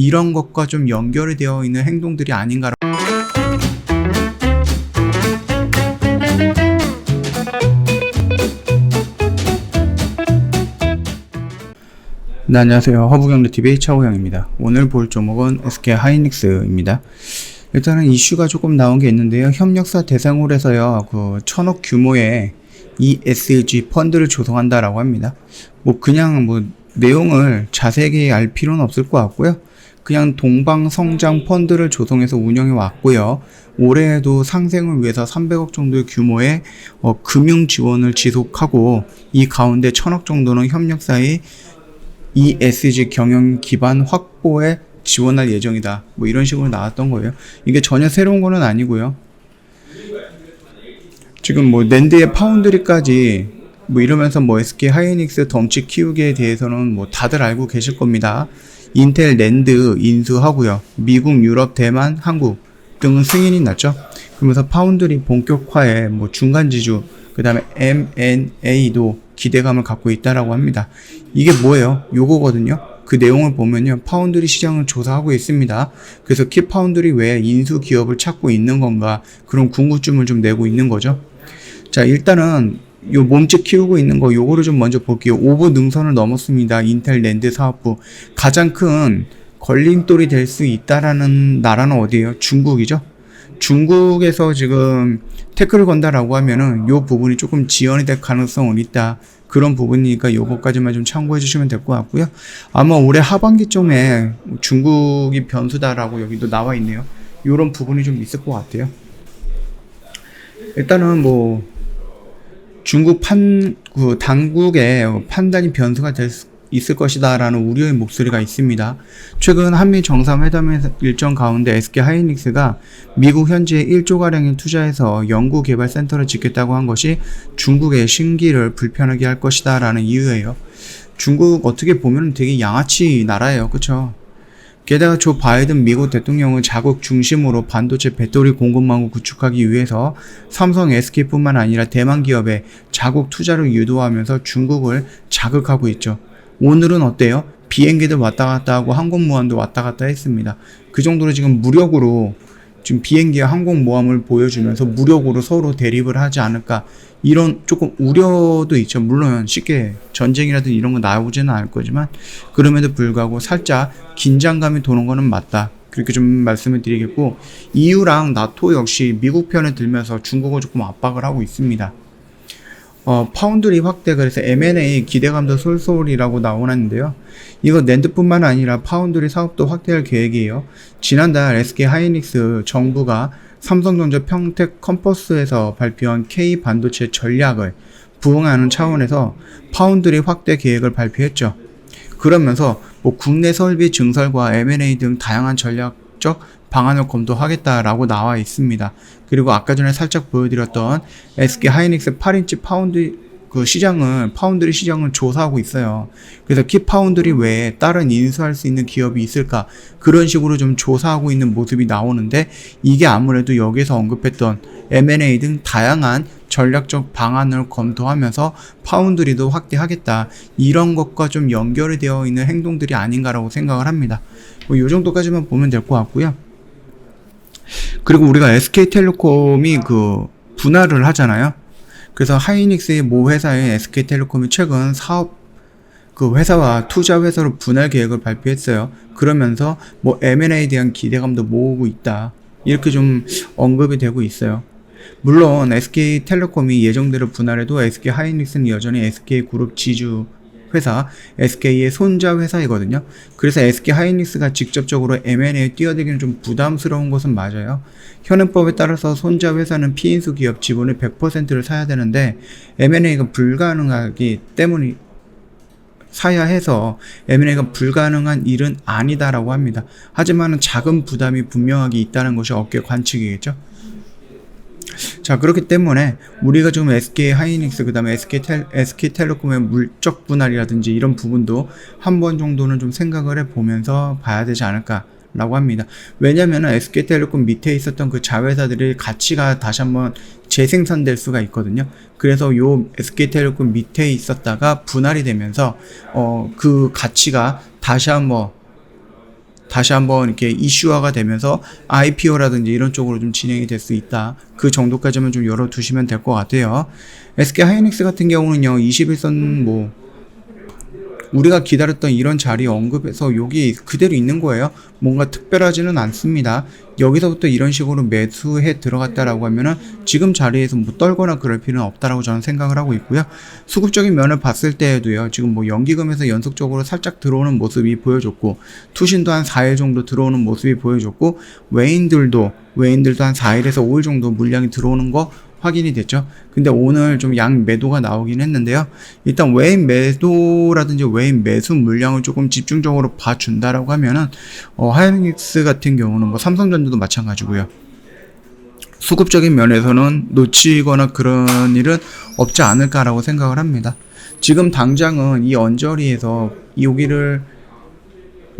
이런 것과 좀 연결이 되어 있는 행동들이 아닌가. 네, 안녕하세요. 허브경제TV 차호영입니다. 오늘 볼 종목은 SK 하이닉스입니다. 일단은 이슈가 조금 나온 게 있는데요. 협력사 대상으로 해서요, 1000억 규모의 ESG 펀드를 조성한다라고 합니다. 그냥 내용을 자세하게 알 필요는 없을 것 같고요. 그냥 동방성장 펀드를 조성해서 운영해 왔고요. 올해에도 상생을 위해서 300억 정도의 규모의 금융 지원을 지속하고, 이 가운데 1000억 정도는 협력사의 ESG 경영 기반 확보에 지원할 예정이다. 이런 식으로 나왔던 거예요. 이게 전혀 새로운 거는 아니고요. 지금 낸드의 파운드리까지 이러면서 SK 하이닉스 덩치 키우기에 대해서는 다들 알고 계실 겁니다. 인텔 낸드 인수하고요. 미국, 유럽, 대만, 한국 등은 승인이 났죠. 그러면서 파운드리 본격화에 중간 지주, 그 다음에 M&A도 기대감을 갖고 있다라고 합니다. 이게 뭐예요? 요거거든요. 그 내용을 보면요, 파운드리 시장을 조사하고 있습니다. 그래서 키파운드리 외에 인수 기업을 찾고 있는 건가, 그런 궁금증을 좀 내고 있는 거죠. 자, 일단은 요 몸집 키우고 있는 거 요거를 좀 먼저 볼게요. 5부 능선을 넘었습니다. 인텔 낸드 사업부. 가장 큰 걸림돌이 될 수 있다라는 나라는 어디예요? 중국이죠. 중국에서 지금 태클을 건다라고 하면은 요 부분이 조금 지연이 될 가능성은 있다. 그런 부분이니까 요거까지만 좀 참고해 주시면 될 것 같고요. 아마 올해 하반기쯤에 중국이 변수다라고 여기도 나와 있네요. 요런 부분이 좀 있을 것 같아요. 일단은 중국 당국의 판단이 변수가 있을 것이다라는 우려의 목소리가 있습니다. 최근 한미 정상회담 일정 가운데 SK 하이닉스가 미국 현지에 1조가량의 투자해서 연구개발센터를 짓겠다고 한 것이 중국의 신기를 불편하게 할 것이다라는 이유예요. 중국 어떻게 보면 되게 양아치 나라예요. 그쵸? 게다가 조 바이든 미국 대통령은 자국 중심으로 반도체 배터리 공급망을 구축하기 위해서 삼성, SK뿐만 아니라 대만 기업의 자국 투자를 유도하면서 중국을 자극하고 있죠. 오늘은 어때요? 비행기들 왔다 갔다 하고 항공모함도 왔다 갔다 했습니다. 그 정도로 지금 무력으로 지금 비행기와 항공모함을 보여주면서 무력으로 서로 대립을 하지 않을까, 이런 조금 우려도 있죠. 물론 쉽게 전쟁이라든지 이런 거 나오지는 않을 거지만, 그럼에도 불구하고 살짝 긴장감이 도는 거는 맞다, 그렇게 좀 말씀을 드리겠고, EU랑 나토 역시 미국 편에 들면서 중국을 조금 압박을 하고 있습니다. 파운드리 확대, 그래서 M&A 기대감도 쏠쏠이라고 나오는데요. 이거 낸드뿐만 아니라 파운드리 사업도 확대할 계획이에요. 지난달 SK 하이닉스 정부가 삼성전자 평택 컴퍼스에서 발표한 K 반도체 전략을 부응하는 차원에서 파운드리 확대 계획을 발표했죠. 그러면서 국내 설비 증설과 M&A 등 다양한 전략적 방안을 검토하겠다라고 나와 있습니다. 그리고 아까 전에 살짝 보여드렸던 SK 하이닉스 8인치 파운드리 시장을 조사하고 있어요. 그래서 키파운드리 외에 다른 인수할 수 있는 기업이 있을까, 그런 식으로 좀 조사하고 있는 모습이 나오는데, 이게 아무래도 여기서 언급했던 M&A 등 다양한 전략적 방안을 검토하면서 파운드리도 확대하겠다, 이런 것과 좀 연결이 되어 있는 행동들이 아닌가라고 생각을 합니다. 이 정도까지만 보면 될 것 같고요. 그리고 우리가 SK텔레콤이 분할을 하잖아요. 그래서 하이닉스의 모 회사인 SK텔레콤이 최근 사업 회사와 투자 회사로 분할 계획을 발표했어요. 그러면서 M&A에 대한 기대감도 모으고 있다, 이렇게 좀 언급이 되고 있어요. 물론 SK텔레콤이 예정대로 분할해도 SK 하이닉스는 여전히 SK그룹 지주 회사, SK의 손자 회사이거든요. 그래서 SK 하이닉스가 직접적으로 M&A에 뛰어들기는 좀 부담스러운 것은 맞아요. 현행법에 따라서 손자 회사는 피인수 기업 지분의 100%를 사야 되는데, M&A가 불가능하기 때문에 사야 해서 M&A가 불가능한 일은 아니다라고 합니다. 하지만 작은 부담이 분명하게 있다는 것이 업계 관측이겠죠. 자, 그렇기 때문에 우리가 좀 SK 하이닉스, 그 다음에 SK텔레콤의 물적 분할이라든지 이런 부분도 한 번 정도는 좀 생각을 해보면서 봐야 되지 않을까 라고 합니다. 왜냐면은 SK텔레콤 밑에 있었던 그 자회사들의 가치가 다시 한번 재생산될 수가 있거든요. 그래서 요 SK텔레콤 밑에 있었다가 분할이 되면서 그 가치가 다시 한번 다시 한번 이렇게 이슈화가 되면서 IPO라든지 이런 쪽으로 좀 진행이 될 수 있다. 그 정도까지만 좀 열어두시면 될 것 같아요. SK 하이닉스 같은 경우는요, 21선 뭐 우리가 기다렸던 이런 자리 언급에서 여기 그대로 있는 거예요. 뭔가 특별하지는 않습니다. 여기서부터 이런 식으로 매수해 들어갔다라고 하면은 지금 자리에서 뭐 떨거나 그럴 필요는 없다라고 저는 생각을 하고 있고요. 수급적인 면을 봤을 때에도요, 지금 뭐 연기금에서 연속적으로 살짝 들어오는 모습이 보여줬고, 투신도 한 4일 정도 들어오는 모습이 보여줬고, 외인들도 한 4일에서 5일 정도 물량이 들어오는 거 확인이 됐죠. 근데 오늘 좀 양 매도가 나오긴 했는데요. 일단 외인 매도라든지 외인 매수 물량을 조금 집중적으로 봐준다라고 하면은 하이닉스 같은 경우는 뭐 삼성전자도 마찬가지고요. 수급적인 면에서는 놓치거나 그런 일은 없지 않을까라고 생각을 합니다. 지금 당장은 이 언저리에서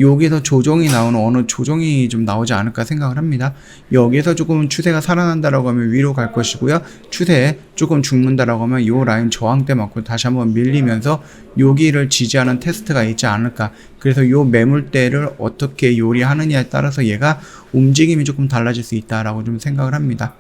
여기서 조정이 나오는 어느 조정이 좀 나오지 않을까 생각을 합니다. 여기에서 조금 추세가 살아난다라고 하면 위로 갈 것이고요. 추세 조금 죽는다라고 하면 이 라인 저항대 맞고 다시 한번 밀리면서 여기를 지지하는 테스트가 있지 않을까. 그래서 이 매물대를 어떻게 요리하느냐에 따라서 얘가 움직임이 조금 달라질 수 있다라고 좀 생각을 합니다.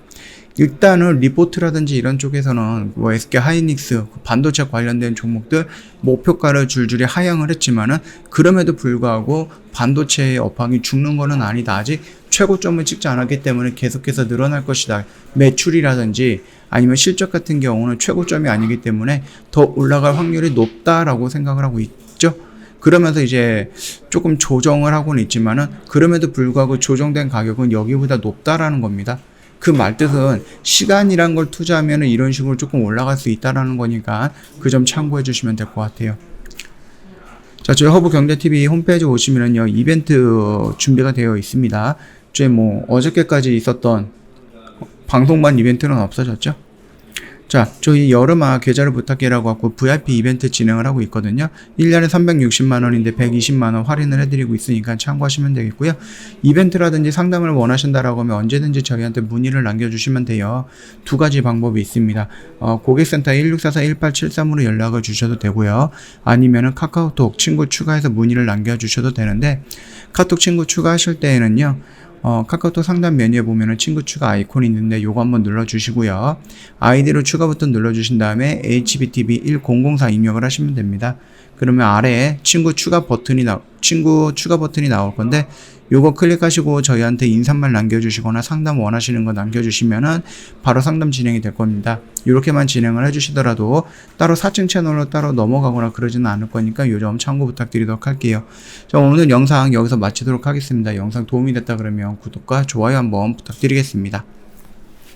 일단은 리포트라든지 이런 쪽에서는 뭐 SK 하이닉스 반도체 관련된 종목들 목표가를 줄줄이 하향을 했지만은 그럼에도 불구하고 반도체의 업황이 죽는 거는 아니다. 아직 최고점을 찍지 않았기 때문에 계속해서 늘어날 것이다. 매출이라든지 아니면 실적 같은 경우는 최고점이 아니기 때문에 더 올라갈 확률이 높다라고 생각을 하고 있죠. 그러면서 이제 조금 조정을 하고는 있지만은 그럼에도 불구하고 조정된 가격은 여기보다 높다라는 겁니다. 그 말뜻은 시간이란 걸 투자하면 이런 식으로 조금 올라갈 수 있다라는 거니까 그 점 참고해 주시면 될 것 같아요. 자, 저희 허브경제TV 홈페이지 오시면은요, 이벤트 준비가 되어 있습니다. 저희 뭐 어저께까지 있었던 방송반 이벤트는 없어졌죠? 자, 저희 여름아 계좌를 부탁해라고 하고 VIP 이벤트 진행을 하고 있거든요. 1년에 360만원인데 120만원 할인을 해드리고 있으니까 참고하시면 되겠고요. 이벤트라든지 상담을 원하신다라고 하면 언제든지 저희한테 문의를 남겨주시면 돼요. 두 가지 방법이 있습니다. 고객센터 1644-1873으로 연락을 주셔도 되고요. 아니면은 카카오톡 친구 추가해서 문의를 남겨주셔도 되는데, 카톡 친구 추가하실 때에는요, 카카오톡 상담 메뉴에 보면은 친구 추가 아이콘이 있는데 요거 한번 눌러주시고요. 아이디로 추가 버튼 눌러주신 다음에 HBTV1004 입력을 하시면 됩니다. 그러면 아래에 친구 추가 버튼이 나올 건데 요거 클릭하시고 저희한테 인사말 남겨주시거나 상담 원하시는 거 남겨주시면은 바로 상담 진행이 될 겁니다. 이렇게만 진행을 해주시더라도 따로 사칭 채널로 따로 넘어가거나 그러지는 않을 거니까 요 점 참고 부탁드리도록 할게요. 자, 오늘 영상 여기서 마치도록 하겠습니다. 영상 도움이 됐다 그러면 구독과 좋아요 한번 부탁드리겠습니다.